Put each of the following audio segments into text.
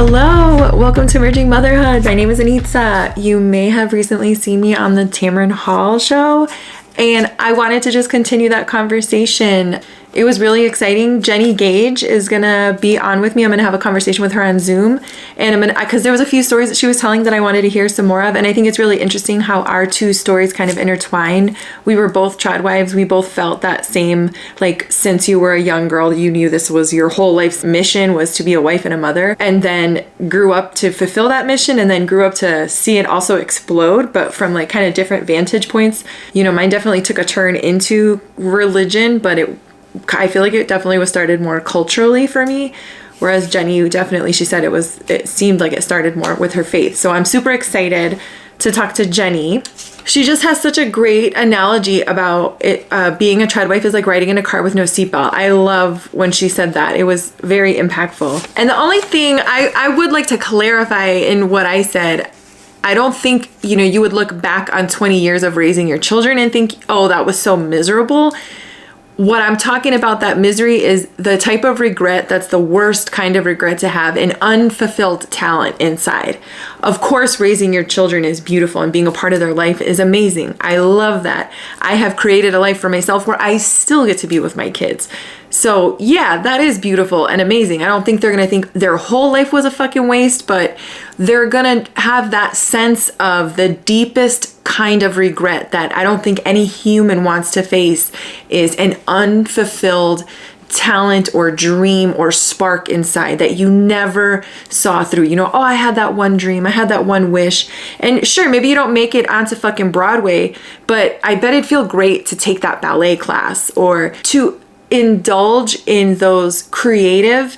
Hello, welcome to Emerging Motherhood. My name is Enitza. You may have recently seen me on the Tamron Hall Show, and I wanted to just continue that conversation. It was really exciting. Jennie Gage is gonna be on with me. I'm gonna have a conversation with her on Zoom, and because there was a few stories that she was telling that I wanted to hear some more of, and I think it's really interesting how our two stories kind of intertwined. We were both tradwives. We both felt that same, like, since you were a young girl, you knew this was your whole life's mission, was to be a wife and a mother, and then grew up to fulfill that mission, and then grew up to see it also explode, but from like kind of different vantage points. You know, mine definitely took a turn into religion, but I feel like it definitely was started more culturally for me. Whereas Jennie, definitely, she said it seemed like it started more with her faith. So I'm super excited to talk to Jennie. She just has such a great analogy about it. Being a tradwife is like riding in a car with no seatbelt. I love when she said that. It was very impactful. And the only thing I would like to clarify in what I said, I don't think, you would look back on 20 years of raising your children and think, oh, that was so miserable. What I'm talking about, that misery, is the type of regret that's the worst kind of regret to have, an unfulfilled talent inside. Of course, raising your children is beautiful and being a part of their life is amazing. I love that. I have created a life for myself where I still get to be with my kids. So yeah, that is beautiful and amazing. I don't think they're going to think their whole life was a fucking waste, but they're going to have that sense of the deepest kind of regret that I don't think any human wants to face, is an unfulfilled talent or dream or spark inside that you never saw through. Oh, I had that one dream. I had that one wish. And sure, maybe you don't make it onto fucking Broadway, but I bet it'd feel great to take that ballet class or to indulge in those creative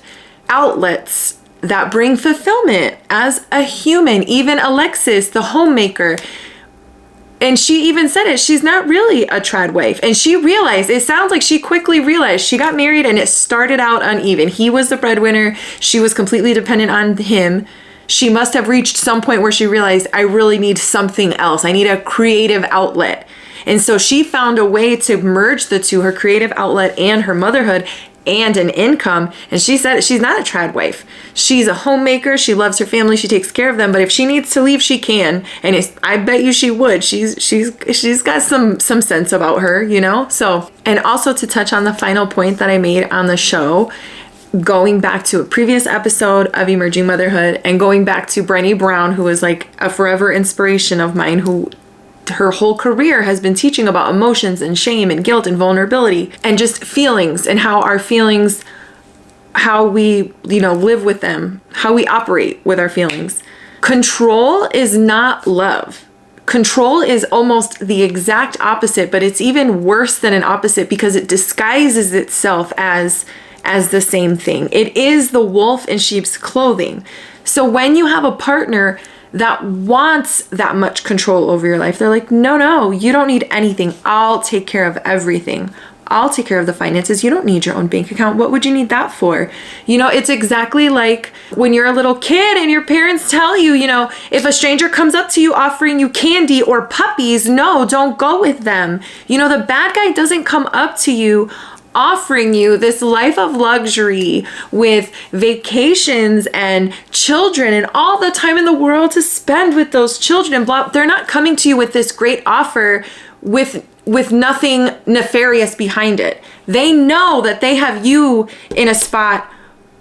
outlets that bring fulfillment as a human. Even Alexis, the homemaker, and she even said it, she's not really a trad wife. And she realized, it sounds like she quickly realized, she got married and it started out uneven. He was the breadwinner. She was completely dependent on him. She must have reached some point where she realized, I really need something else. I need a creative outlet. And so she found a way to merge the two, her creative outlet and her motherhood and an income. And she said she's not a trad wife. She's a homemaker. She loves her family. She takes care of them. But if she needs to leave, she can. And I bet you she would. She's got some sense about her, So, and also to touch on the final point that I made on the show, going back to a previous episode of Emerging Motherhood and going back to Brené Brown, who is like a forever inspiration of mine, who her whole career has been teaching about emotions and shame and guilt and vulnerability and just feelings, and how our feelings, how we, live with them, how we operate with our feelings. Control is not love. Control is almost the exact opposite, but it's even worse than an opposite because it disguises itself as the same thing. It is the wolf in sheep's clothing. So when you have a partner that wants that much control over your life, they're like, no, you don't need anything. I'll take care of everything. I'll take care of the finances. You don't need your own bank account. What would you need that for? It's exactly like when you're a little kid and your parents tell you, if a stranger comes up to you offering you candy or puppies, no, don't go with them. The bad guy doesn't come up to you offering you this life of luxury with vacations and children and all the time in the world to spend with those children and blah. They're not coming to you with this great offer with nothing nefarious behind it. They know that they have you in a spot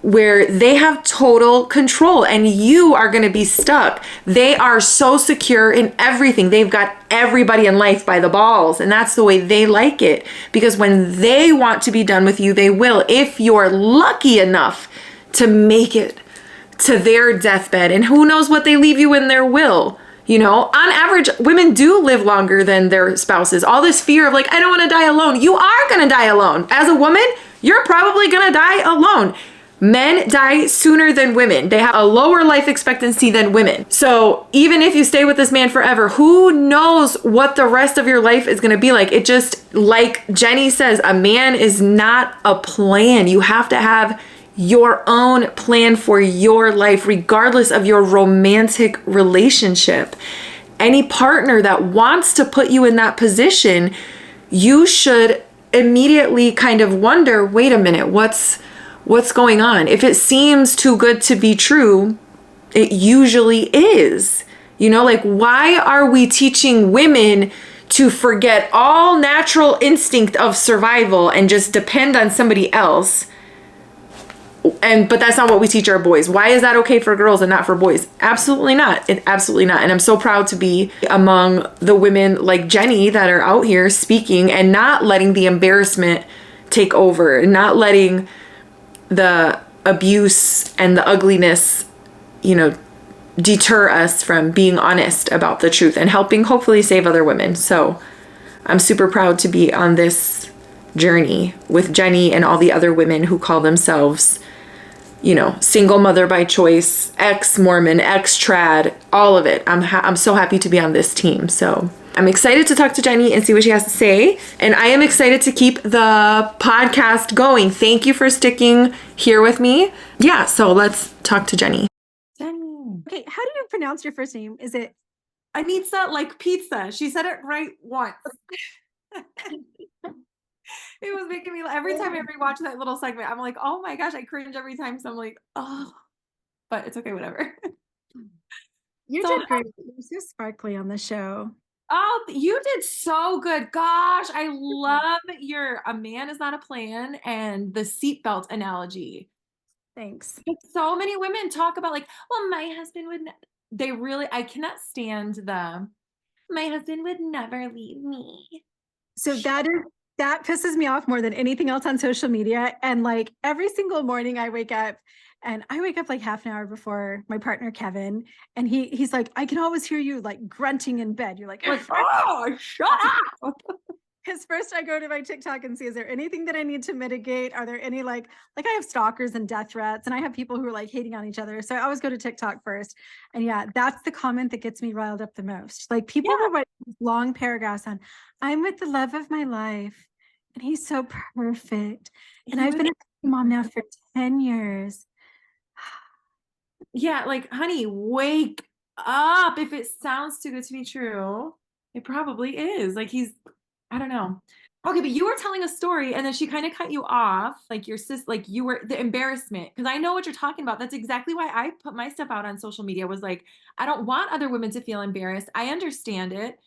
where they have total control and you are going to be stuck. They are so secure in everything. They've got everybody in life by the balls, and that's the way they like it, because when they want to be done with you, they will, if you're lucky enough to make it to their deathbed. And who knows what they leave you in their will. On average, women do live longer than their spouses. All this fear of like, I don't want to die alone. You are going to die alone. As a woman, you're probably going to die alone. Men die sooner than women. They have a lower life expectancy than women. So even if you stay with this man forever, who knows what the rest of your life is going to be like? It just, like Jennie says, a man is not a plan. You have to have your own plan for your life, regardless of your romantic relationship. Any partner that wants to put you in that position, you should immediately kind of wonder, wait a minute, what's going on? If it seems too good to be true, it usually is. Like, why are we teaching women to forget all natural instinct of survival and just depend on somebody else? But that's not what we teach our boys. Why is that okay for girls and not for boys? Absolutely not. Absolutely not. And I'm so proud to be among the women like Jennie that are out here speaking and not letting the embarrassment take over, not letting the abuse and the ugliness, deter us from being honest about the truth and helping hopefully save other women. So I'm super proud to be on this journey with Jennie and all the other women who call themselves, single mother by choice, ex-Mormon, ex-trad, all of it. I'm so happy to be on this team. So I'm excited to talk to Jennie and see what she has to say. And I am excited to keep the podcast going. Thank you for sticking here with me. Yeah, so let's talk to Jennie. Jennie. Okay, how do you pronounce your first name? Is it Enitza, like pizza? She said it right once. It was making me, every time I rewatch that little segment, I'm like, oh my gosh, I cringe every time. So I'm like, oh, but it's okay, whatever. You did great. You're so sparkly on the show. Oh, you did so good. Gosh, I love your a man is not a plan and the seatbelt analogy. Thanks. So many women talk about like, well, my husband would, they really, I cannot stand my husband would never leave me. So that pisses me off more than anything else on social media. And like every single morning I wake up like half an hour before my partner, Kevin. And he's like, I can always hear you like grunting in bed. You're like, oh, shut up. Because first I go to my TikTok and see, is there anything that I need to mitigate? Are there any like I have stalkers and death threats and I have people who are like hating on each other. So I always go to TikTok first. And yeah, that's the comment that gets me riled up the most. Like people will write long paragraphs on, I'm with the love of my life. And he's so perfect. And I've been a mom now for 10 years. Yeah, like, honey, wake up. If it sounds too good to be true, it probably is. Like, I don't know. Okay, but you were telling a story and then she kind of cut you off, like your sis, like you were the embarrassment. Because I know what you're talking about. That's exactly why I put my stuff out on social media was like, I don't want other women to feel embarrassed. I understand it.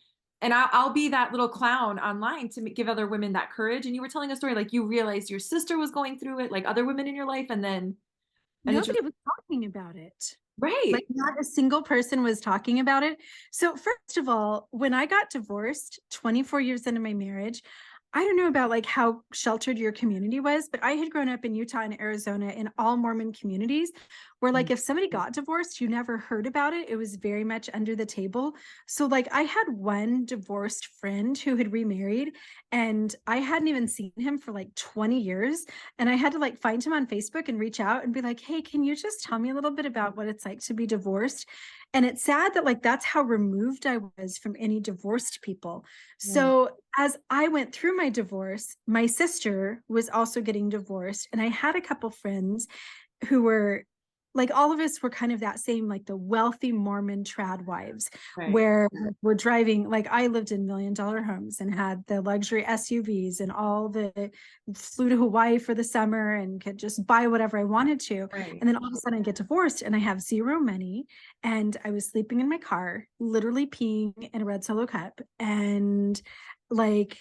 And I'll be that little clown online to give other women that courage. And you were telling a story like you realized your sister was going through it, like other women in your life, and then nobody was talking about it. Right. Like not a single person was talking about it. So first of all, when I got divorced 24 years into my marriage, I don't know about like how sheltered your community was, but I had grown up in Utah and Arizona in all Mormon communities where like if somebody got divorced, you never heard about it. It was very much under the table. So like I had one divorced friend who had remarried and I hadn't even seen him for like 20 years. And I had to like find him on Facebook and reach out and be like, hey, can you just tell me a little bit about what it's like to be divorced? And it's sad that like that's how removed I was from any divorced people. So as I went through my divorce, my sister was also getting divorced. And I had a couple friends who were like, all of us were kind of that same, like the wealthy Mormon trad wives, where we're driving, like I lived in $1 million homes and had the luxury SUVs and flew to Hawaii for the summer and could just buy whatever I wanted to. And then all of a sudden I get divorced and I have zero money. And I was sleeping in my car, literally peeing in a red Solo cup. And like,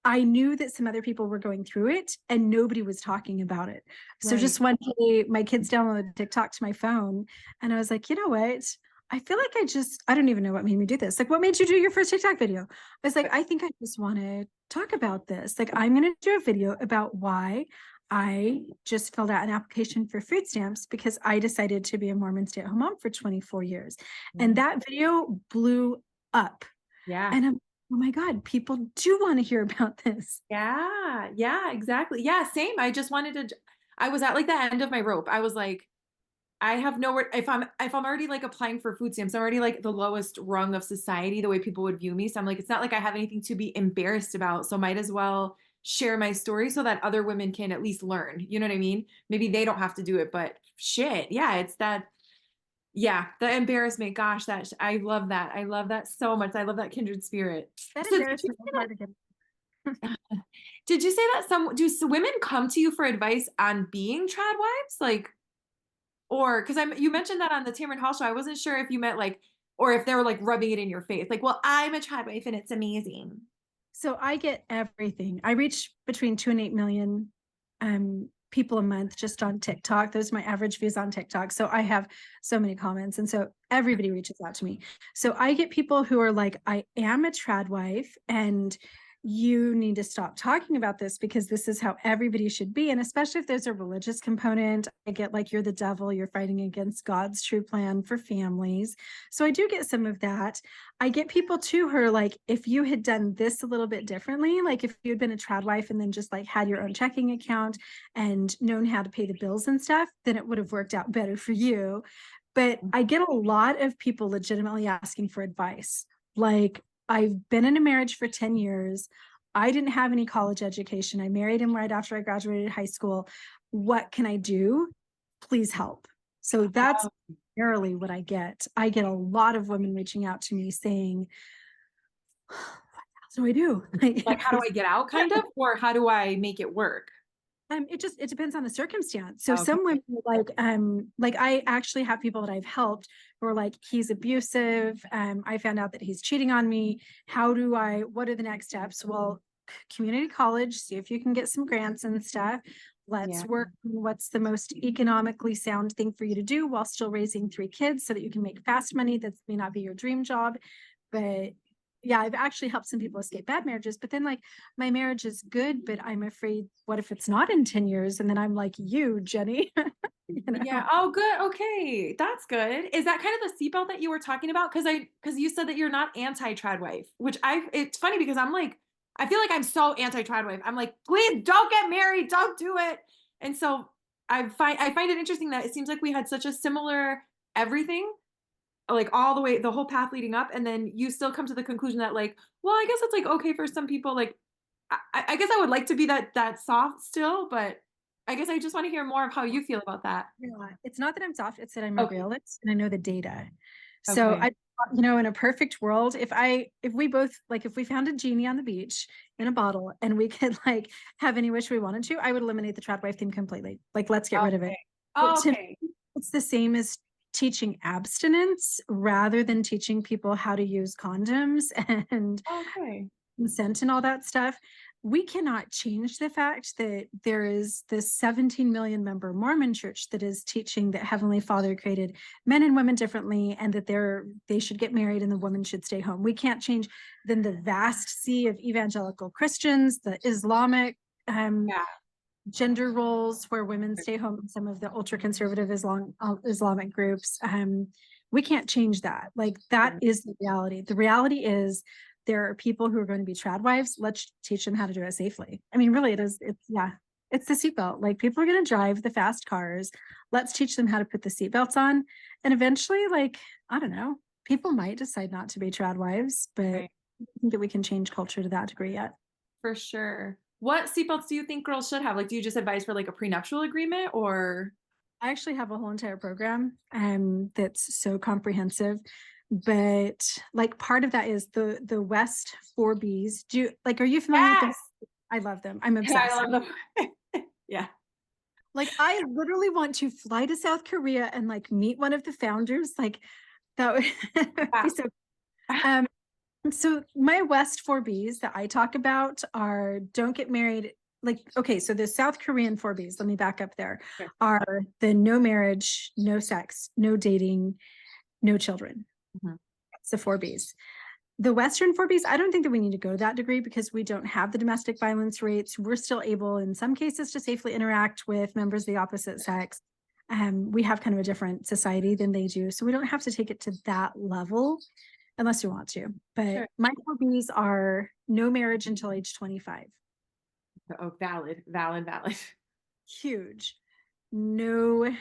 I knew that some other people were going through it and nobody was talking about it. So just one day, my kids downloaded TikTok to my phone and I was like, you know what? I feel like I don't even know what made me do this. Like, what made you do your first TikTok video? I was like, I think I just want to talk about this. Like, I'm going to do a video about why I just filled out an application for food stamps because I decided to be a Mormon stay-at-home mom for 24 years. And that video blew up. Yeah. And I'm oh my God, people do want to hear about this. Yeah, exactly. Yeah, same. I was at like the end of my rope. I was like, I have nowhere, if I'm already like applying for food stamps, I'm already like the lowest rung of society, the way people would view me. So I'm like, it's not like I have anything to be embarrassed about. So might as well share my story so that other women can at least learn. You know what I mean? Maybe they don't have to do it, but shit. Yeah, it's that. Yeah, the embarrassment. Gosh, I love that. I love that so much. I love that kindred spirit. That So embarrassment is hard to get. did you say that do women come to you for advice on being trad wives? Like, Or because you mentioned that on the Tamron Hall show. I wasn't sure if you meant like, or if they were like rubbing it in your face. Like, well, I'm a trad wife and it's amazing. So I get everything. I reach between 2 and 8 million people a month just on TikTok. Those are my average views on TikTok. So I have so many comments. And so everybody reaches out to me. So I get people who are like, I am a trad wife and you need to stop talking about this because this is how everybody should be. And especially if there's a religious component, I get like, you're the devil, you're fighting against God's true plan for families. So I do get some of that. I get people too who are like, if you had done this a little bit differently, like if you had been a trad wife and then just like had your own checking account and known how to pay the bills and stuff, then it would have worked out better for you. But I get a lot of people legitimately asking for advice. Like, I've been in a marriage for 10 years. I didn't have any college education. I married him right after I graduated high school. What can I do? Please help. So that's primarily what I get. I get a lot of women reaching out to me saying, what else do I do? Like, how do I get out kind of, or how do I make it work? It depends on the circumstance. So some women like I actually have people that I've helped who are like, he's abusive. I found out that he's cheating on me. What are the next steps? Well, community college, see if you can get some grants and stuff. Let's work on what's the most economically sound thing for you to do while still raising 3 kids so that you can make fast money. That may not be your dream job, but yeah, I've actually helped some people escape bad marriages, but then like my marriage is good, but I'm afraid, what if it's not in 10 years? And then I'm like, you, Jennie. You know? Yeah. Oh, good. Okay. That's good. Is that kind of the seatbelt that you were talking about? Because you said that you're not anti-trad wife, which it's funny because I'm like, I feel like I'm so anti-trad wife. I'm like, please don't get married. Don't do it. And so I find it interesting that it seems like we had such a similar everything, like all the way, the whole path leading up. And then you still come to the conclusion that like, well, I guess it's like, okay for some people, like, I guess I would like to be that soft still, but I guess I just want to hear more of how you feel about that. Yeah, it's not that I'm soft, it's that I'm a Okay. realist and I know the data. So Okay. in a perfect world, if we found a genie on the beach in a bottle and we could like have any wish we wanted to, I would eliminate the trad wife theme completely. Like, let's get rid of it. But to Okay. me, it's the same as teaching abstinence rather than teaching people how to use condoms and Okay. consent and all that stuff. We cannot change the fact that there is this 17 million member Mormon church that is teaching that Heavenly Father created men and women differently and that they should get married and the woman should stay home. We can't change then the vast sea of evangelical Christians, the Islamic gender roles where women stay home in some of the ultra conservative Islamic groups. We can't change that. Like, that is the reality. The reality is there are people who are going to be trad wives. Let's teach them how to do it safely. I mean, really, it's the seatbelt. Like, people are going to drive the fast cars. Let's teach them how to put the seatbelts on. And eventually, like, I don't know, people might decide not to be trad wives, but I think that we can change culture to that degree yet. For sure. What seatbelts do you think girls should have? Like, do you just advise for like a prenuptial agreement or? I actually have a whole entire program that's so comprehensive. But like, part of that is the West 4Bs. Are you familiar with them? I love them. I'm obsessed. I love them. Yeah. Like, I literally want to fly to South Korea and like meet one of the founders. Like, that would be so. So my West 4Bs that I talk about are don't get married. Like, okay, so the South Korean 4Bs, let me back up there, are the no marriage, no sex, no dating, no children. That's the 4Bs. The Western 4Bs, I don't think that we need to go to that degree because we don't have the domestic violence rates. We're still able, in some cases, to safely interact with members of the opposite sex. We have kind of a different society than they do. So we don't have to take it to that level unless you want to. But my 4Bs are no marriage until age 25. Oh, valid. Huge. No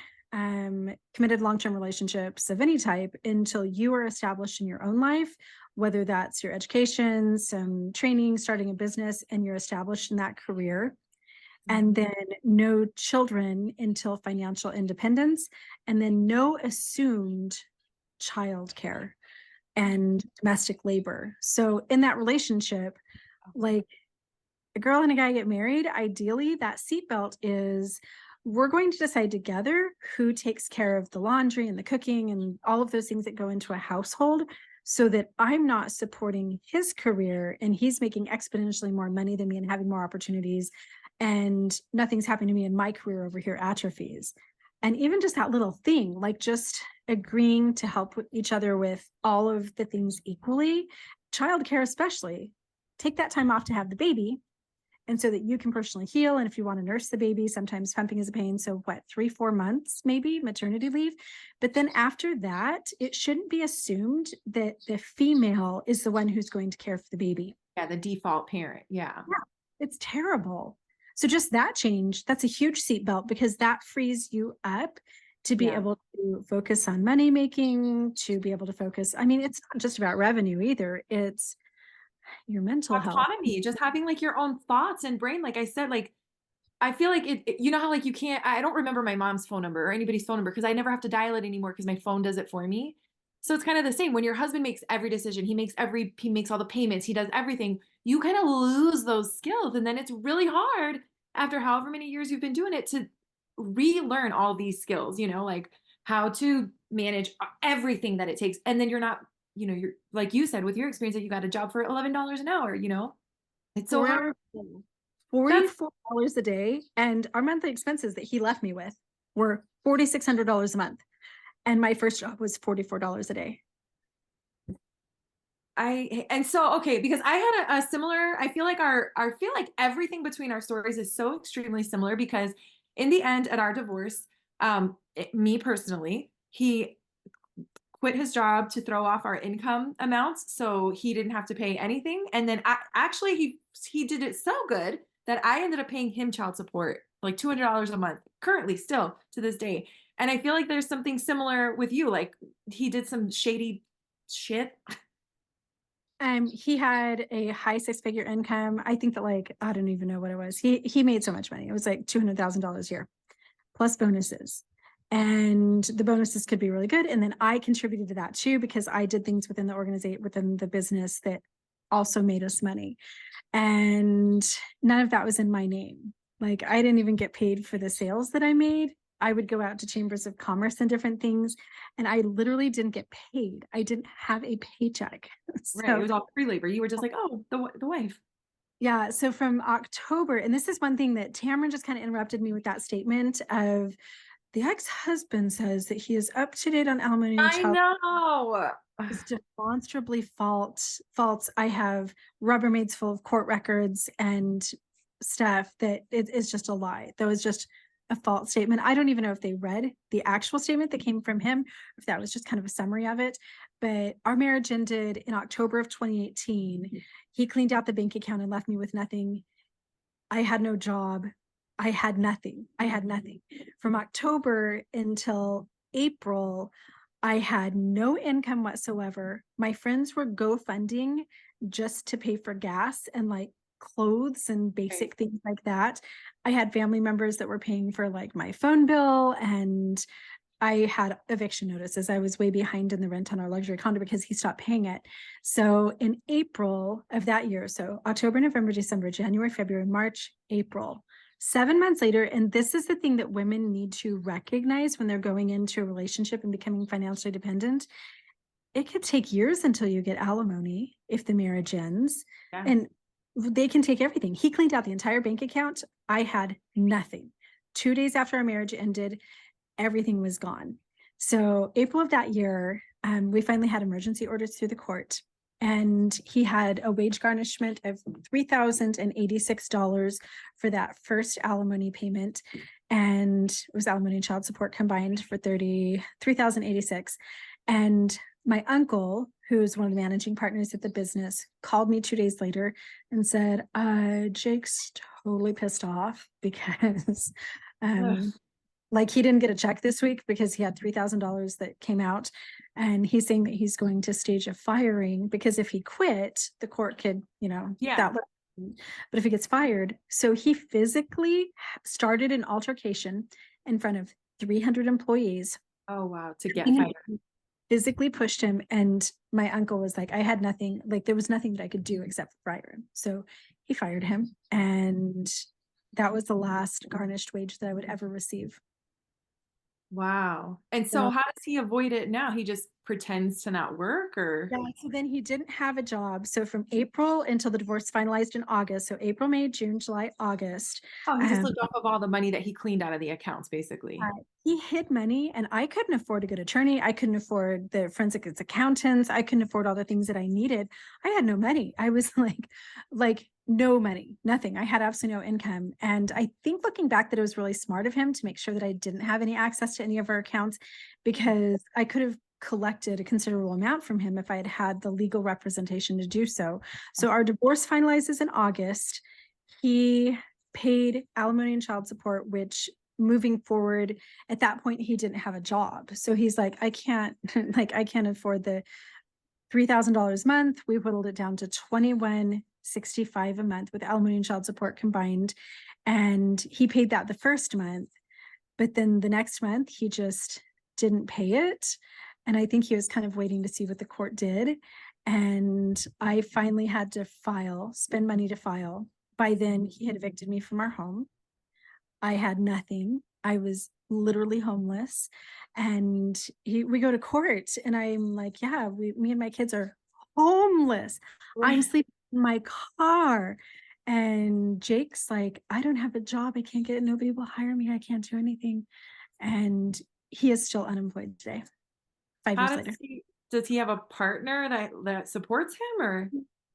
committed long-term relationships of any type until you are established in your own life, whether that's your education, some training, starting a business, and you're established in that career. And then no children until financial independence, and then no assumed childcare and domestic labor. So in that relationship, like, a girl and a guy get married, ideally that seatbelt is we're going to decide together who takes care of the laundry and the cooking and all of those things that go into a household, so that I'm not supporting his career and he's making exponentially more money than me and having more opportunities, and nothing's happening to me in my career over here atrophies. And even just that little thing, like just agreeing to help with each other with all of the things equally, childcare especially, take that time off to have the baby. And so that you can personally heal. And if you want to nurse the baby, sometimes pumping is a pain. So what, 3-4 months, maybe maternity leave. But then after that, it shouldn't be assumed that the female is the one who's going to care for the baby. Yeah, the default parent. Yeah. It's terrible. So just that change, that's a huge seatbelt, because that frees you up to be able to focus on money making, to be able to focus. I mean, it's not just about revenue either. It's your mental health. Autonomy, just having like your own thoughts and brain. Like I said, like, I feel like you know how like you can't, I don't remember my mom's phone number or anybody's phone number because I never have to dial it anymore because my phone does it for me. So it's kind of the same when your husband makes every decision, he makes all the payments, he does everything. You kind of lose those skills. And then it's really hard after however many years you've been doing it to relearn all these skills, you know, like how to manage everything that it takes. And then you're not, you know, you're like you said, with your experience that you got a job for $11 an hour, you know, it's so hard. $44 a day. And our monthly expenses that he left me with were $4,600 a month. And my first job was $44 a day. Okay, because I had a similar, I feel like everything between our stories is so extremely similar because in the end at our divorce, me personally, he quit his job to throw off our income amounts so he didn't have to pay anything. And then he did it so good that I ended up paying him child support, like $200 a month, currently still to this day. And I feel like there's something similar with you. Like he did some shady shit. He had a high 6-figure income. I think that, like, I don't even know what it was. He made so much money. It was like $200,000 a year plus bonuses. And the bonuses could be really good. And then I contributed to that too, because I did things within the organization, within the business that also made us money. And none of that was in my name. Like I didn't even get paid for the sales that I made. I would go out to chambers of commerce and different things, and I literally didn't get paid. I didn't have a paycheck. Right. It was all free labor. You were just like, oh, the wife. Yeah. So from October, and this is one thing that Tamron just kind of interrupted me with that statement of the ex-husband says that he is up to date on alimony and child. I know. It's demonstrably false. I have Rubbermaids full of court records and stuff that it's just a lie. That was just a false statement. I don't even know if they read the actual statement that came from him, if that was just kind of a summary of it. But our marriage ended in October of 2018. He cleaned out the bank account and left me with nothing. I had no job. I had nothing. From October until April, I had no income whatsoever. My friends were GoFunding just to pay for gas and like clothes and basic things like that. I had family members that were paying for like my phone bill, and I had eviction notices. I was way behind in the rent on our luxury condo because he stopped paying it. So in April of that year, so October, November, December, January, February, March, April, 7 months later, and this is the thing that women need to recognize when they're going into a relationship and becoming financially dependent. It could take years until you get alimony if the marriage ends. Yeah. And they can take everything. He cleaned out the entire bank account. I had nothing. 2 days after our marriage ended, everything was gone. So April of that year, we finally had emergency orders through the court. And he had a wage garnishment of $3,086 for that first alimony payment. And it was alimony and child support combined for $3,086. And my uncle, who's one of the managing partners at the business, called me 2 days later and said, Jake's totally pissed off because like he didn't get a check this week because he had $3,000 that came out. And he's saying that he's going to stage a firing because if he quit, the court could, but if he gets fired. So he physically started an altercation in front of 300 employees. Oh, wow. To get fired. Physically pushed him. And my uncle was like, I had nothing, like there was nothing that I could do except fire him. So he fired him. And that was the last garnished wage that I would ever receive. Wow. And so So how does he avoid it now? He just pretends to not work or? yeah, so then he didn't have a job. So from April until the divorce finalized in August. So April, May, June, July, August. Oh, he just Um, lived off of all the money that he cleaned out of the accounts, basically. he hid money, and I couldn't afford a good attorney. I couldn't afford the forensic accountants. I couldn't afford all the things that I needed. I had no money. I was like no money, nothing. I had absolutely no income. And I think looking back that it was really smart of him to make sure that I didn't have any access to any of our accounts, because I could have collected a considerable amount from him if I had had the legal representation to do so. So our divorce finalizes in August. He paid alimony and child support, which moving forward at that point he didn't have a job. So he's like, I can't I can't afford the $3,000 a month. We whittled it down to $21.65 a month with alimony and child support combined. And he paid that the first month, but then the next month he just didn't pay it. And I think he was kind of waiting to see what the court did. And I finally had to spend money to file. By then he had evicted me from our home. I had nothing. I was literally homeless. And we go to court, and I'm like, yeah, me and my kids are homeless. I'm sleeping in my car. And Jake's like, I don't have a job. I can't get it. Nobody will hire me. I can't do anything. And he is still unemployed today, 5 years How later. does he have a partner that supports him or?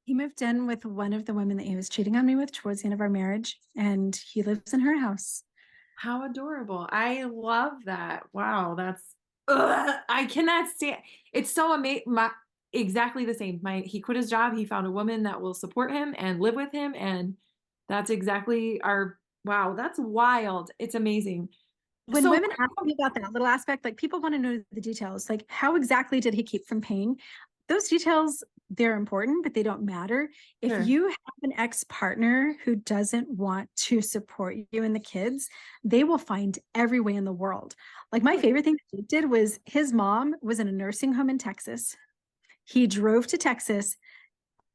He moved in with one of the women that he was cheating on me with towards the end of our marriage, and he lives in her house. How adorable. I love that. Wow, I cannot stand. It's so amazing. Exactly the same. He quit his job. He found a woman that will support him and live with him, and that's exactly our. Wow, that's wild. It's amazing. When So women ask me about that little aspect, like people want to know the details, like how exactly did he keep from paying? Those details, they're important, but they don't matter. If sure. you have an ex-partner who doesn't want to support you and the kids, they will find every way in the world. Like my favorite thing that he did was his mom was in a nursing home in Texas. He drove to Texas,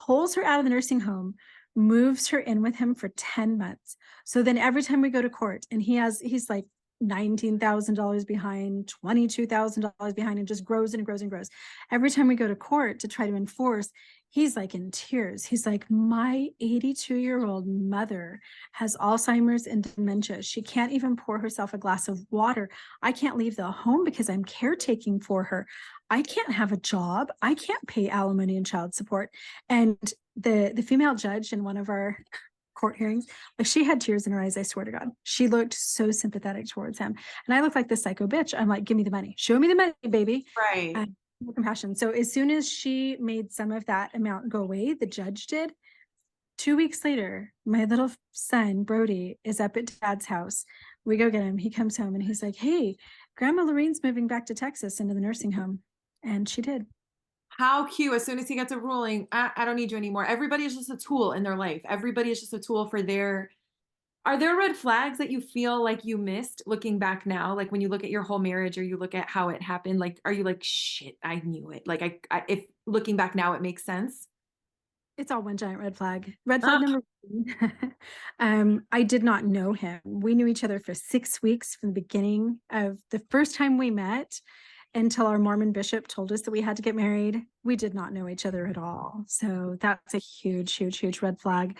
pulls her out of the nursing home, moves her in with him for 10 months. So then every time we go to court, and he's like $19,000 behind, $22,000 behind, and just grows and grows and grows. Every time we go to court to try to enforce, he's like in tears. He's like, my 82-year-old mother has Alzheimer's and dementia. She can't even pour herself a glass of water. I can't leave the home because I'm caretaking for her. I can't have a job. I can't pay alimony and child support. And the female judge in one of our court hearings, like she had tears in her eyes. I swear to God, she looked so sympathetic towards him, and I looked like the psycho bitch. I'm like, give me the money, show me the money, baby. Right. Compassion. So as soon as she made some of that amount go away, the judge did. 2 weeks later, my little son Brody is up at Dad's house. We go get him. He comes home and he's like, hey, Grandma Lorene's moving back to Texas into the nursing home. And she did. How cute. As soon as he gets a ruling, I don't need you anymore. Everybody is just a tool in their life. Everybody is just a tool for their. Are there red flags that you feel like you missed looking back now? Like when you look at your whole marriage or you look at how it happened, like, are you like, shit, I knew it. Like if looking back now, it makes sense. It's all one giant red flag. Red flag Ah, number one. I did not know him. We knew each other for 6 weeks from the beginning of the first time we met until our Mormon bishop told us that we had to get married. We did not know each other at all. So that's a huge, huge, huge red flag.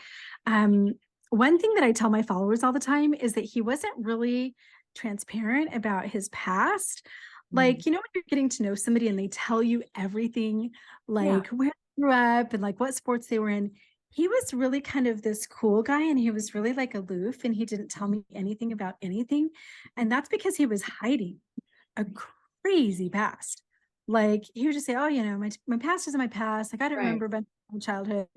One thing that I tell my followers all the time is that he wasn't really transparent about his past. Like, when you're getting to know somebody and they tell you everything, like where they grew up and like what sports they were in, he was really kind of this cool guy, and he was really like aloof, and he didn't tell me anything about anything. And that's because he was hiding a crazy past. Like he would just say, oh, my past isn't my past. Like I don't remember about my childhood.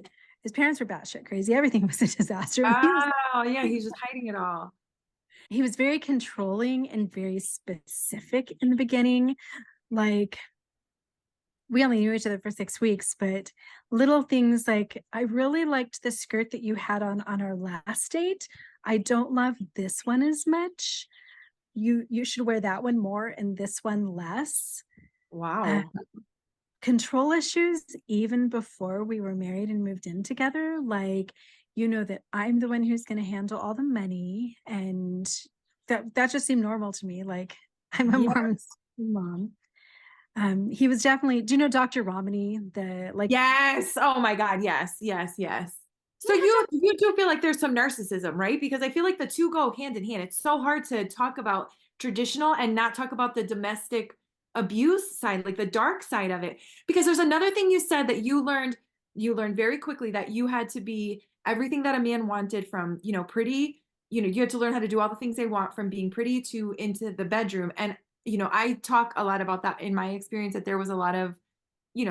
His parents were batshit crazy. Everything was a disaster. Oh, yeah, he's just hiding it all. He was very controlling and very specific in the beginning. Like we only knew each other for 6 weeks, but little things like, I really liked the skirt that you had on our last date. I don't love this one as much. You should wear that one more and this one less. Wow. Control issues even before we were married and moved in together. Like you know that I'm the one who's going to handle all the money. And that just seemed normal to me. Like, I'm a Yeah. Mormon mom. He was definitely, do you know Dr. Romney? Yes. Oh my God. Yes. Yes. Yes. So Yeah, you do feel like there's some narcissism, right? Because I feel like the two go hand in hand. It's so hard to talk about traditional and not talk about the domestic abuse side, like the dark side of it. Because there's another thing you said that you learned very quickly that you had to be everything that a man wanted from, pretty, you had to learn how to do all the things they want from being pretty to into the bedroom. And, I talk a lot about that in my experience that there was a lot of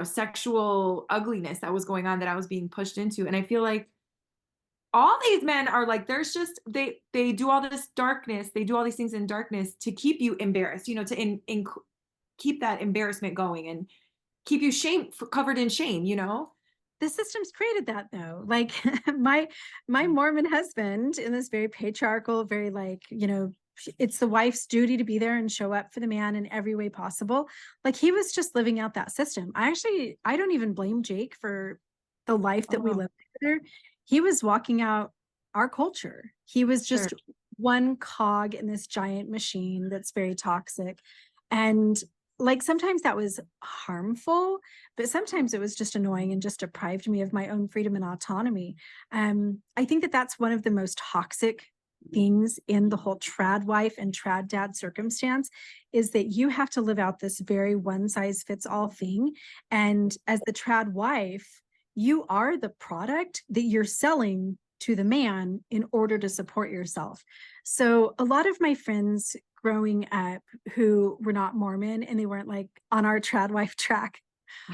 sexual ugliness that was going on that I was being pushed into. And I feel like all these men are like, there's just, they do all this darkness. They do all these things in darkness to keep you embarrassed, to keep that embarrassment going and keep you covered in shame. the system's created that though. Like my Mormon husband, in this very patriarchal, very it's the wife's duty to be there and show up for the man in every way possible. Like he was just living out that system. I don't even blame Jake for the life that we Oh, live together. He was walking out our culture. He was sure. just one cog in this giant machine that's very toxic. And like sometimes that was harmful, but sometimes it was just annoying and just deprived me of my own freedom and autonomy. I think that that's one of the most toxic things in the whole trad wife and trad dad circumstance is that you have to live out this very one size fits all thing. And as the trad wife, you are the product that you're selling to the man in order to support yourself. So a lot of my friends growing up who were not Mormon and they weren't like on our trad wife track,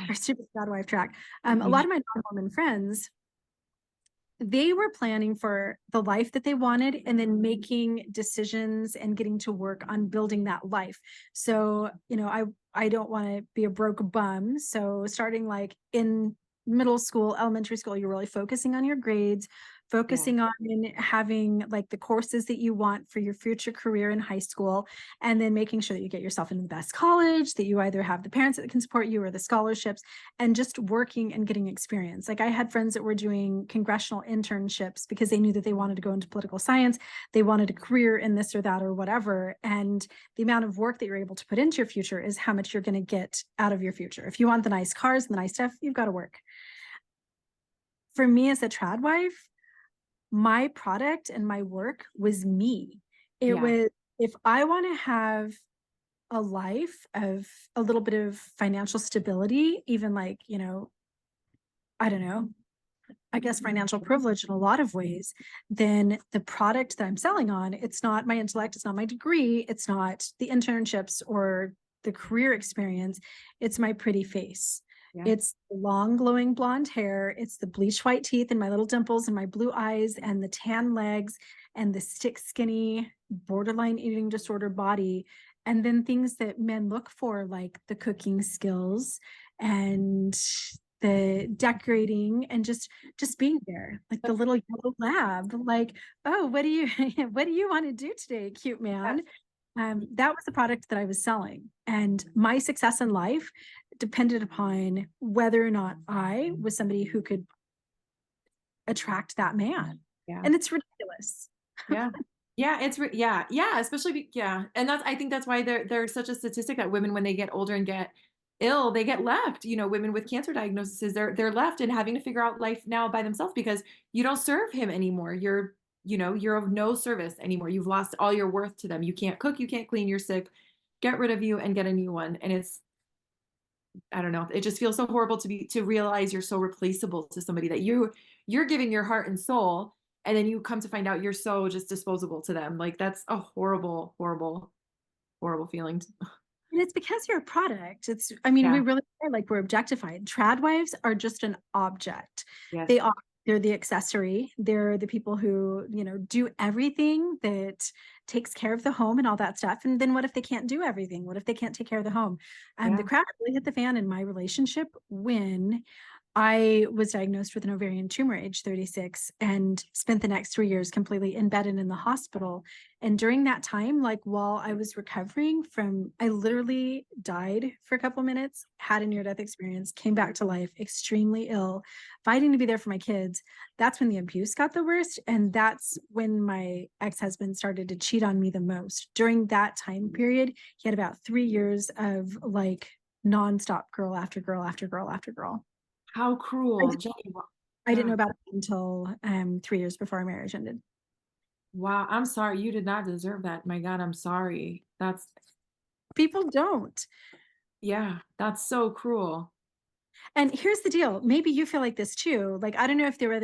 our super trad wife track. A lot of my non-Mormon friends, they were planning for the life that they wanted and then making decisions and getting to work on building that life. So, I don't want to be a broke bum. So starting like in middle school, elementary school, you're really focusing on your grades, Yeah. focusing on having like the courses that you want for your future career in high school, and then making sure that you get yourself into the best college, that you either have the parents that can support you or the scholarships, and just working and getting experience. Like I had friends that were doing congressional internships because they knew that they wanted to go into political science, they wanted a career in this or that or whatever. And the amount of work that you're able to put into your future is how much you're going to get out of your future. If you want the nice cars and the nice stuff, you've got to work. For me as a trad wife, my product and my work was me. It Yeah. was, if I want to have a life of a little bit of financial stability, even like, I don't know, I guess financial privilege in a lot of ways, then the product that I'm selling on, it's not my intellect, it's not my degree, it's not the internships or the career experience, it's my pretty face. Yeah. It's the long glowing blonde hair, it's the bleach white teeth and my little dimples and my blue eyes and the tan legs and the stick skinny borderline eating disorder body. And then things that men look for, like the cooking skills and the decorating and just being there, like the little yellow lab, like, oh, what do you what do you want to do today, cute man? That was the product that I was selling, and my success in life depended upon whether or not I was somebody who could attract that man. Yeah. And it's ridiculous. Yeah. Yeah, yeah, especially yeah. And I think that's why there's such a statistic that women when they get older and get ill, they get left. Women with cancer diagnoses, they're left and having to figure out life now by themselves because you don't serve him anymore. You're of no service anymore. You've lost all your worth to them. You can't cook, you can't clean, you're sick. Get rid of you and get a new one. And I don't know. It just feels so horrible to realize you're so replaceable to somebody that you're giving your heart and soul, and then you come to find out you're so just disposable to them. Like that's a horrible, horrible, horrible feeling. And it's because you're a product. I mean, we Yeah. really are, like, we're objectified. Trad wives are just an object. Yes. They are. They're the accessory. They're the people who, do everything that takes care of the home and all that stuff. And then what if they can't do everything? What if they can't take care of the home? The Yeah. crap really hit the fan in my relationship when I was diagnosed with an ovarian tumor age 36 and spent the next 3 years completely embedded in the hospital. And during that time, like while I was recovering from, I literally died for a couple minutes, had a near-death experience, came back to life, extremely ill, fighting to be there for my kids. That's when the abuse got the worst. And that's when my ex-husband started to cheat on me the most. During that time period, he had about 3 years of like nonstop girl after girl after girl after girl. How I, cruel, did, Jenny. I didn't know about it until 3 years before our marriage ended. Wow, I'm sorry. You did not deserve that. My God, I'm sorry. People don't. Yeah, that's so cruel. And here's the deal. Maybe you feel like this too. Like, I don't know if there were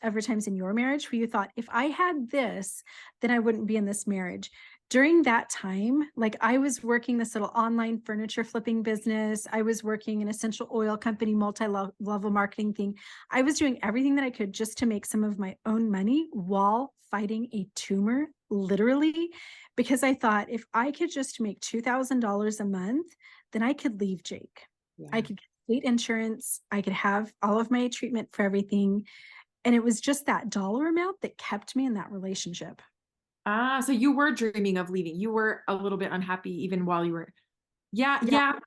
ever times in your marriage where you thought, if I had this, then I wouldn't be in this marriage. During that time, like I was working this little online furniture flipping business. I was working an essential oil company, multi-level marketing thing. I was doing everything that I could just to make some of my own money while fighting a tumor, literally, because I thought if I could just make $2,000 a month, then I could leave Jake. Yeah. I could get state insurance. I could have all of my treatment for everything. And it was just that dollar amount that kept me in that relationship. So you were dreaming of leaving. You were a little bit unhappy even while you were. Yeah,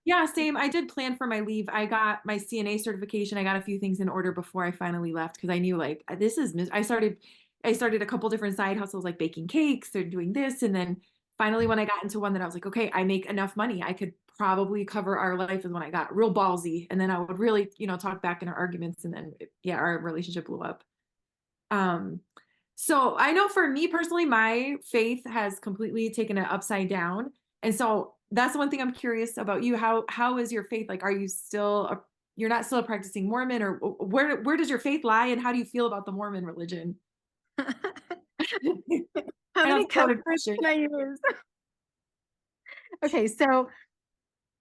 Yeah. same. I did plan for my leave. I got my CNA certification. I got a few things in order before I finally left because I knew like this is I started a couple different side hustles like baking cakes or doing this, and then finally when I got into one that I was like, okay, I make enough money. I could probably cover our life is when I got real ballsy, and then I would really, talk back in our arguments, and then yeah, our relationship blew up. Um, so I know for me personally, my faith has completely taken it upside down. And so that's the one thing I'm curious about you. How is your faith? Like, are you you're not still a practicing Mormon, or where does your faith lie, and how do you feel about the Mormon religion? How I know many it's a loaded customers question. can I use? Okay, so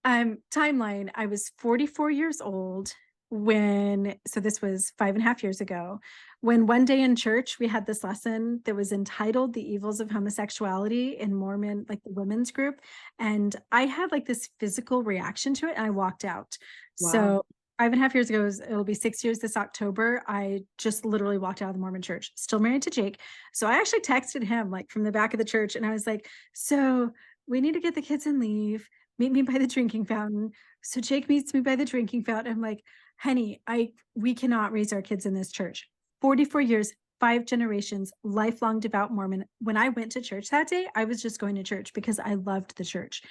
timeline, I was 44 years old so this was 5.5 years ago, when one day in church, we had this lesson that was entitled The Evils of Homosexuality in Mormon, like the women's group. And I had like this physical reaction to it and I walked out. Wow. So 5.5 years ago, it'll be 6 years this October. I just literally walked out of the Mormon church, still married to Jake. So I actually texted him like from the back of the church and I was like, so we need to get the kids and leave. Meet me by the drinking fountain. So Jake meets me by the drinking fountain. I'm like, honey, we cannot raise our kids in this church. 44 years, 5 generations, lifelong devout Mormon. When I went to church that day, I was just going to church because I loved the church.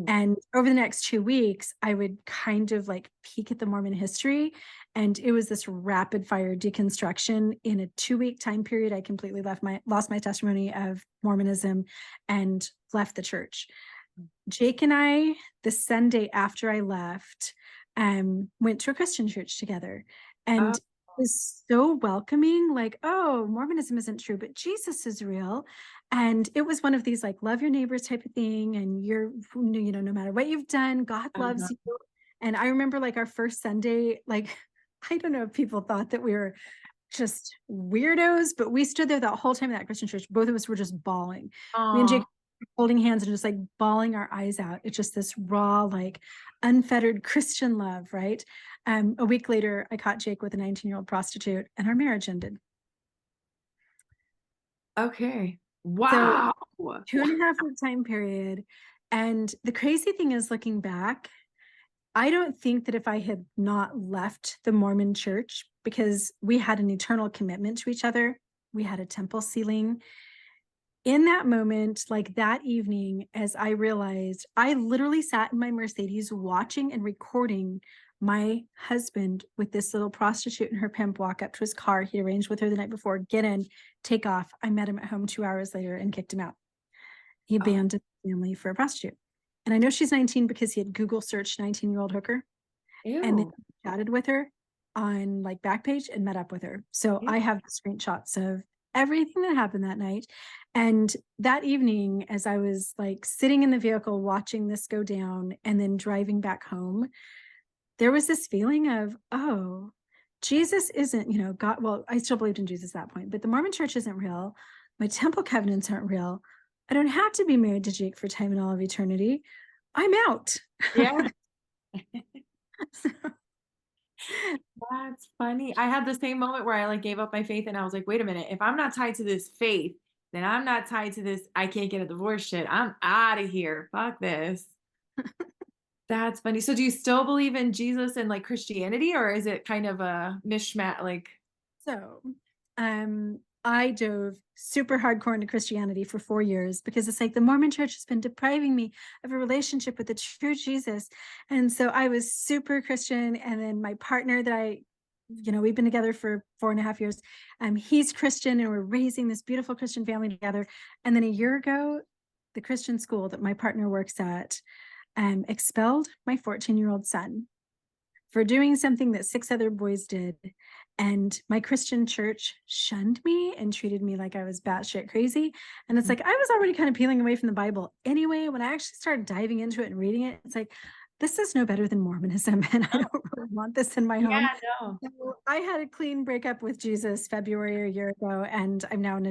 And over the next 2 weeks, I would kind of like peek at the Mormon history. And it was this rapid fire deconstruction in a 2-week time period. I completely lost my testimony of Mormonism and left the church. Jake and I, the Sunday after I left, went to a Christian church together, and it was so welcoming. Like, oh, Mormonism isn't true, but Jesus is real. And it was one of these like love your neighbors type of thing. And no matter what you've done, God loves you. And I remember like our first Sunday, like, I don't know if people thought that we were just weirdos, but we stood there that whole time in that Christian church. Both of us were just bawling. Me and Jake holding hands and just like bawling our eyes out. It's just this raw, like unfettered Christian love, right? A week later, I caught Jake with a 19-year-old prostitute and our marriage ended. Okay. Wow. So 2.5 week time period. And the crazy thing is, looking back, I don't think that if I had not left the Mormon church, because we had an eternal commitment to each other, we had a temple ceiling. In that moment, like that evening, as I realized, I literally sat in my Mercedes watching and recording my husband with this little prostitute and her pimp walk up to his car. He arranged with her the night before, get in, take off. I met him at home 2 hours later and kicked him out. He abandoned the family for a prostitute. And I know she's 19 because he had Google searched 19-year-old hooker. Ew. And then chatted with her on like Backpage and met up with her. So I have the screenshots of everything that happened that night. And that evening, as I was like sitting in the vehicle watching this go down and then driving back home, there was this feeling of, oh, Jesus isn't, God. Well, I still believed in Jesus at that point, but the Mormon church isn't real. My temple covenants aren't real. I don't have to be married to Jake for time and all of eternity. I'm out. Yeah. That's funny. I had the same moment where I like gave up my faith and I was like, wait a minute, if I'm not tied to this faith, then I'm not tied to this, I can't get a divorce shit. I'm out of here. Fuck this. That's funny. So do you still believe in Jesus and like Christianity, or is it kind of a mishmash? Like, So, I dove super hardcore into Christianity for 4 years because it's like the Mormon church has been depriving me of a relationship with the true Jesus. And so I was super Christian. And then my partner that we've been together for 4.5 years. He's Christian and we're raising this beautiful Christian family together. And then a year ago, the Christian school that my partner works at expelled my 14-year-old son for doing something that 6 other boys did. And my Christian church shunned me and treated me like I was batshit crazy. And it's like, I was already kind of peeling away from the Bible anyway. When I actually started diving into it and reading it, it's like, this is no better than Mormonism. And I don't really want this in my home. yeah, no. So I had a clean breakup with Jesus February a year ago, and I'm now an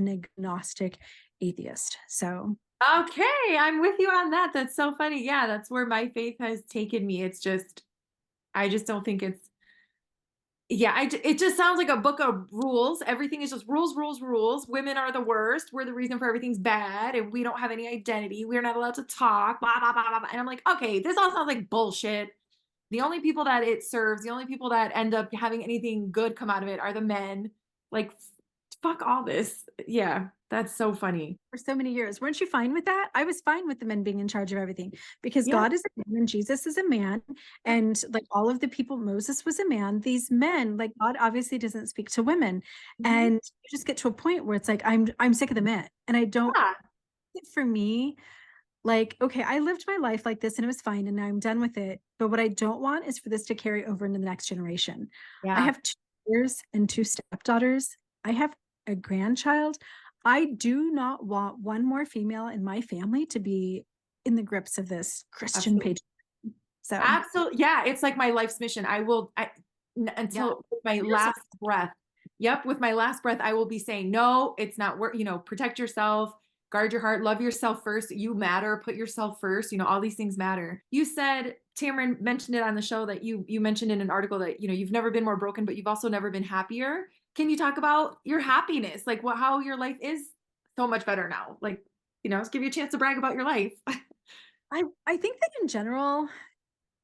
agnostic atheist. So Okay, I'm with you on that. That's so funny. Yeah, that's where my faith has taken me. It's just, I just don't think it's, yeah, it just sounds like a book of rules. Everything is just rules, rules, rules. Women are the worst. We're the reason for everything's bad, and we don't have any identity. We're not allowed to talk, blah, blah, blah, blah, blah. And I'm like, okay, this all sounds like bullshit. The only people that it serves, the only people that end up having anything good come out of it are the men. Like, fuck all this. Yeah, that's so funny. for so many years. Weren't you fine with that? I was fine with the men being in charge of everything because Yeah. God is a man and Jesus is a man. And like all of the people, Moses was a man. These men, like God obviously doesn't speak to women. Mhm. And you just get to a point where it's like, I'm sick of the men. And I don't, Yeah. for me, like, okay, I lived my life like this and it was fine and now I'm done with it. But what I don't want is for this to carry over into the next generation. I Yeah. have 2 daughters and 2 stepdaughters. I have a grandchild. I do not want one more female in my family to be in the grips of this Christian Absolutely. patriarchy. So Absolutely. Yeah, it's like my life's mission. Until my last breath. Yep, with my last breath, I will be saying, no, it's not work, protect yourself, guard your heart, love yourself first. You matter, put yourself first. All these things matter. You said, Tamron mentioned it on the show that you mentioned in an article that, you've never been more broken, but you've also never been happier. Can you talk about your happiness? Like how your life is so much better now? Like, let's give you a chance to brag about your life. I think that in general,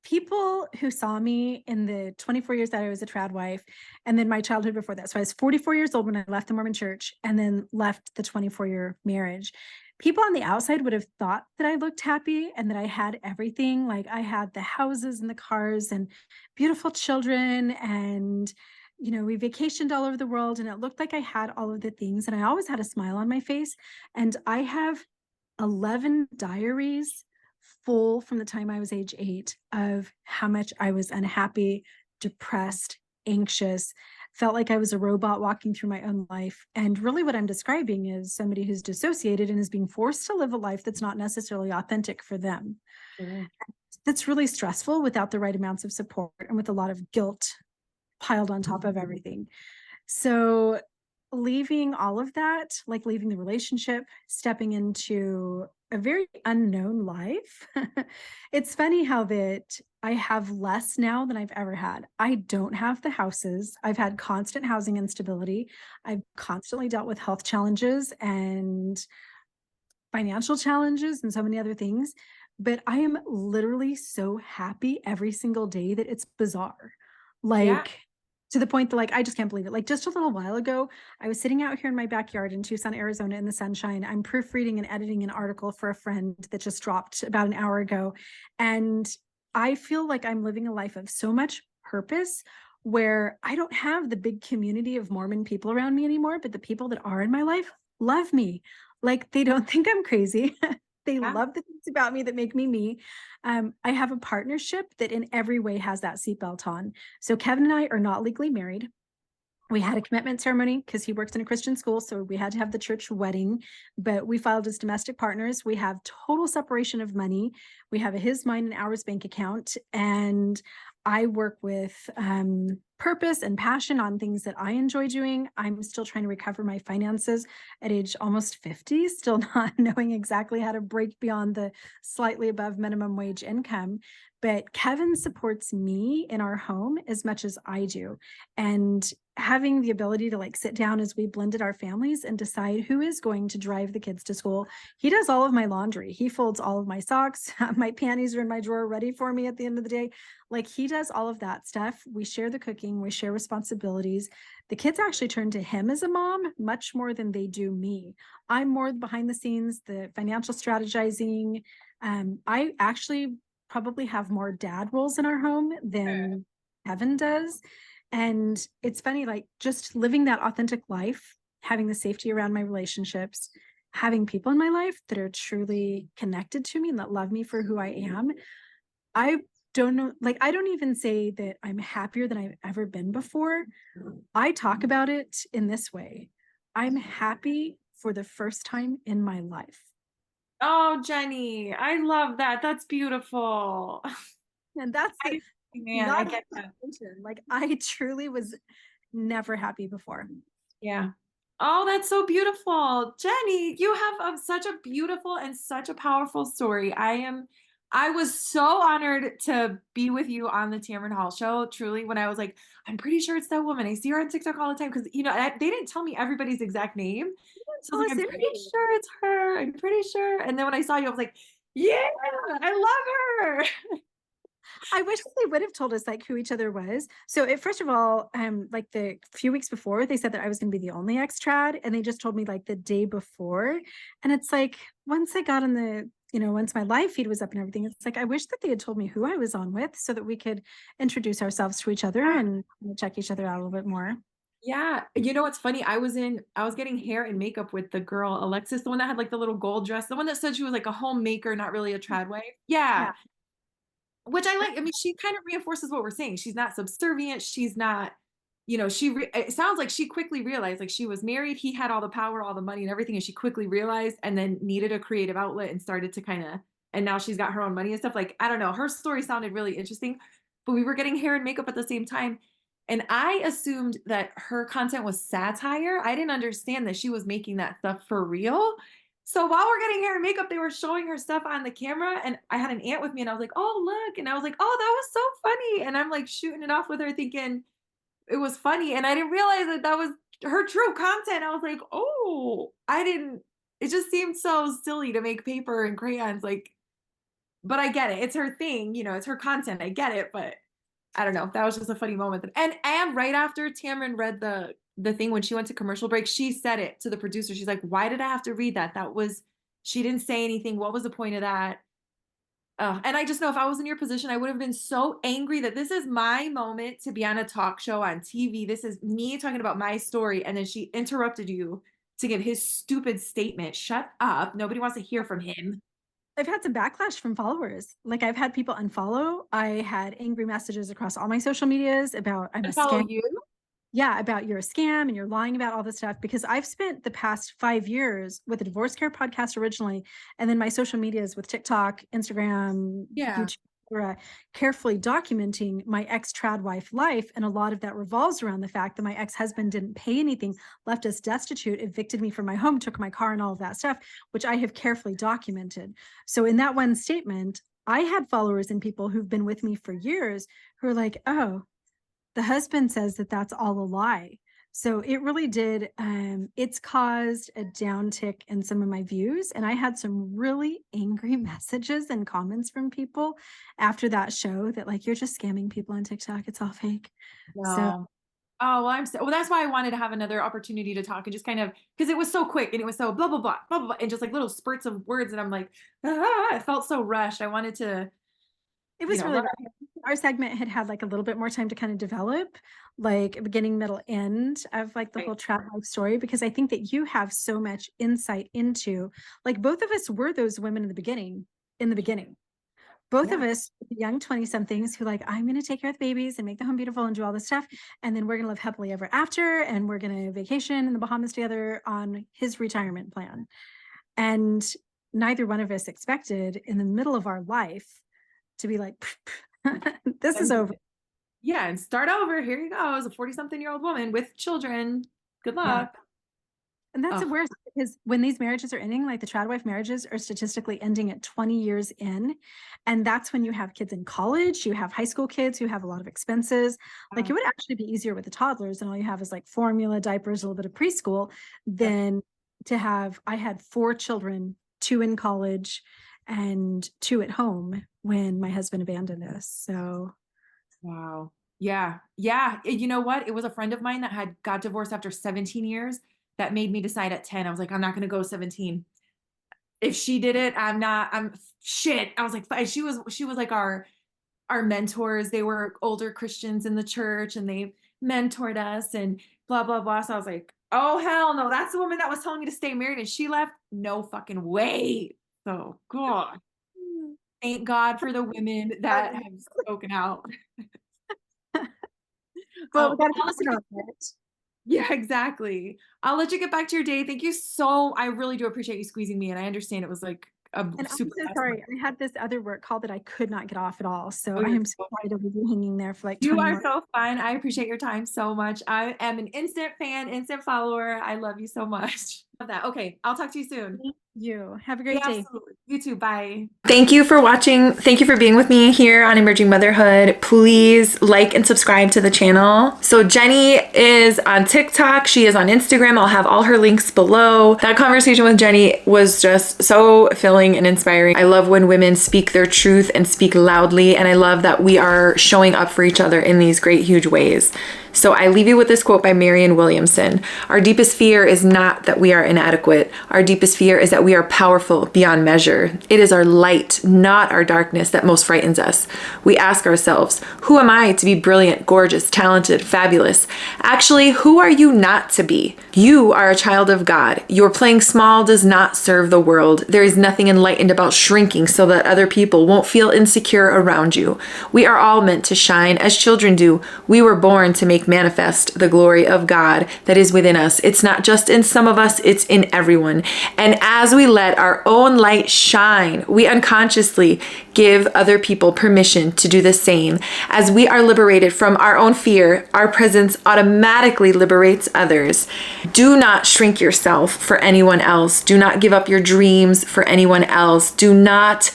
people who saw me in the 24 years that I was a trad wife and then my childhood before that. So I was 44 years old when I left the Mormon church and then left the 24-year marriage. People on the outside would have thought that I looked happy and that I had everything. Like I had the houses and the cars and beautiful children and we vacationed all over the world and it looked like I had all of the things and I always had a smile on my face. And I have 11 diaries full from the time I was age 8 of how much I was unhappy, depressed, anxious, felt like I was a robot walking through my own life. And really what I'm describing is somebody who's dissociated and is being forced to live a life that's not necessarily authentic for them. Sure. That's really stressful without the right amounts of support and with a lot of guilt piled on top of everything. So leaving all of that, like leaving the relationship, stepping into a very unknown life. It's funny how that I have less now than I've ever had. I don't have the houses. I've had constant housing instability. I've constantly dealt with health challenges and financial challenges and so many other things. But I am literally so happy every single day that it's bizarre. Like, to the point that like, I just can't believe it. Like just a little while ago, I was sitting out here in my backyard in Tucson, Arizona in the sunshine. I'm proofreading and editing an article for a friend that just dropped about an hour ago. And I feel like I'm living a life of so much purpose where I don't have the big community of Mormon people around me anymore, but the people that are in my life love me. Like they don't think I'm crazy. They love the things about me that make me me. I have a partnership that in every way has that seatbelt on. So Kevin and I are not legally married. We had a commitment ceremony because he works in a Christian school. So we had to have the church wedding, but we filed as domestic partners. We have total separation of money. We have a his, mine, and ours bank account. And I work with purpose and passion on things that I enjoy doing. I'm still trying to recover my finances at age almost 50, still not knowing exactly how to break beyond the slightly above minimum wage income. But Kevin supports me in our home as much as I do. And having the ability to like sit down as we blended our families and decide who is going to drive the kids to school. He does all of my laundry. He folds all of my socks. My panties are in my drawer ready for me at the end of the day. Like he does all of that stuff. We share the cooking, we share responsibilities. The kids actually turn to him as a mom much more than they do me. I'm more behind the scenes, the financial strategizing. I actually probably have more dad roles in our home than Kevin does. And it's funny, like just living that authentic life, having the safety around my relationships, having people in my life that are truly connected to me and that love me for who I am. I don't know, like, I don't even say that I'm happier than I've ever been before. I talk about it in this way. I'm happy for the first time in my life. Oh, Jennie, I love that. That's beautiful. And that's Man, I get that. Like I truly was never happy before. Yeah. Oh, that's so beautiful. Jennie, you have such a beautiful and such a powerful story. I was so honored to be with you on the Tamron Hall Show. Truly, when I was like, I'm pretty sure it's that woman. I see her on TikTok all the time because, they didn't tell me everybody's exact name. So I was like, I'm pretty sure it's her. I'm pretty sure. And then when I saw you, I was like, yeah, I love her. I wish they would have told us like who each other was. So first of all, like the few weeks before, they said that I was going to be the only ex-trad, and they just told me like the day before. And it's like once I got on the, once my live feed was up and everything, it's like I wish that they had told me who I was on with so that we could introduce ourselves to each other and check each other out a little bit more. Yeah. You know what's funny? I was getting hair and makeup with the girl, Alexis, the one that had like the little gold dress, the one that said she was like a homemaker, not really a trad wife. Yeah. Which I like. I mean, she kind of reinforces what we're saying. She's not subservient. She's not, it sounds like she quickly realized like she was married. He had all the power, all the money and everything. And she quickly realized and then needed a creative outlet and started to and now she's got her own money and stuff. Like, I don't know. Her story sounded really interesting, but we were getting hair and makeup at the same time. And I assumed that her content was satire. I didn't understand that she was making that stuff for real. So while we're getting hair and makeup, they were showing her stuff on the camera. And I had an aunt with me and I was like, oh, look. And I was like, oh, that was so funny. And I'm like shooting it off with her thinking it was funny. And I didn't realize that that was her true content. I was like, oh, it just seemed so silly to make paper and crayons. Like, but I get it. It's her thing. It's her content. I get it. But I don't know. That was just a funny moment. And right after Tamron read the thing when she went to commercial break, she said it to the producer. She's like, why did I have to read that? She didn't say anything. What was the point of that? And I just know if I was in your position, I would have been so angry that this is my moment to be on a talk show on TV. This is me talking about my story. And then she interrupted you to give his stupid statement. Shut up. Nobody wants to hear from him. I've had some backlash from followers. Like I've had people unfollow. I had angry messages across all my social medias about I'm a scam. You? Yeah, about you're a scam and you're lying about all this stuff, because I've spent the past 5 years with the Divorce Care podcast originally, and then my social medias with TikTok, Instagram, YouTube, carefully documenting my ex-trad wife life. And a lot of that revolves around the fact that my ex-husband didn't pay anything, left us destitute, evicted me from my home, took my car and all of that stuff, which I have carefully documented. So in that one statement, I had followers and people who've been with me for years who are like, oh, the husband says that that's all a lie. So it really did. It's caused a downtick in some of my views. And I had some really angry messages and comments from people after that show that like, you're just scamming people on TikTok. It's all fake. No. So, well, that's why I wanted to have another opportunity to talk and just kind of, because it was so quick and it was so blah, blah, blah, blah, blah, and just like little spurts of words. And I'm like, it felt so rushed. I wanted to. It was really, our segment had like a little bit more time to kind of develop like beginning, middle, end of like the whole trad life story, because I think that you have so much insight into, like, both of us were those women in the beginning. Both of us, young 20 somethings who like, I'm going to take care of the babies and make the home beautiful and do all this stuff. And then we're going to live happily ever after. And we're going to vacation in the Bahamas together on his retirement plan. And neither one of us expected in the middle of our life to be like, this is over. Yeah, and start over. Here you go, as a 40-something-year-old woman with children. Good luck. Yeah. And that's the worst, because when these marriages are ending, like the trad wife marriages are statistically ending at 20 years in. And that's when you have kids in college, you have high school kids who have a lot of expenses. Like it would actually be easier with the toddlers, and all you have is like formula, diapers, a little bit of preschool, than to have, I had 4 children, 2 in college and 2 at home when my husband abandoned us. So. Wow. Yeah. Yeah. You know what? It was a friend of mine that got divorced after 17 years that made me decide at 10. I was like, I'm not going to go 17. If she did it, I'm shit. I was like, she was like our mentors. They were older Christians in the church, and they mentored us and blah, blah, blah. So I was like, oh, hell no. That's the woman that was telling me to stay married, and she left. No fucking way. So God, thank God for the women that have spoken out. Well, we got to listen to it. Yeah, exactly. I'll let you get back to your day. Thank you I really do appreciate you squeezing me in. I understand it was like And I'm so sorry. I had this other work call that I could not get off at all. So I am so sorry to leave you hanging there for like 20 You are more. so fun. I appreciate your time so much. I am an instant fan, instant follower. I love you so much. Love that. Okay, I'll talk to you soon. Thank you. Have a great day. Absolutely. You too. Bye. Thank you for watching. Thank you for being with me here on Emerging Motherhood. Please like and subscribe to the channel. So Jennie is on TikTok. She is on Instagram. I'll have all her links below. That conversation with Jennie was just so filling and inspiring. I love when women speak their truth and speak loudly. And I love that we are showing up for each other in these great, huge ways. So I leave you with this quote by Marianne Williamson. Our deepest fear is not that we are inadequate. Our deepest fear is that we are powerful beyond measure. It is our light, not our darkness, that most frightens us. We ask ourselves, who am I to be brilliant, gorgeous, talented, fabulous? Actually, who are you not to be? You are a child of God. Your playing small does not serve the world. There is nothing enlightened about shrinking so that other people won't feel insecure around you. We are all meant to shine as children do. We were born to make manifest the glory of God that is within us. It's not just in some of us, it's in everyone. And as we let our own light shine, we unconsciously give other people permission to do the same. As we are liberated from our own fear, our presence automatically liberates others. Do not shrink yourself for anyone else. Do not give up your dreams for anyone else. Do not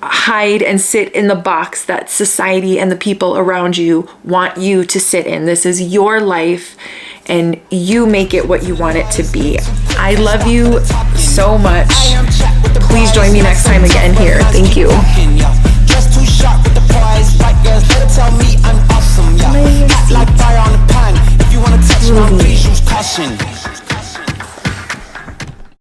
hide and sit in the box that society and the people around you want you to sit in. This is your life, and you make it what you want it to be. I love you so much. Please join me next time again here. Thank you.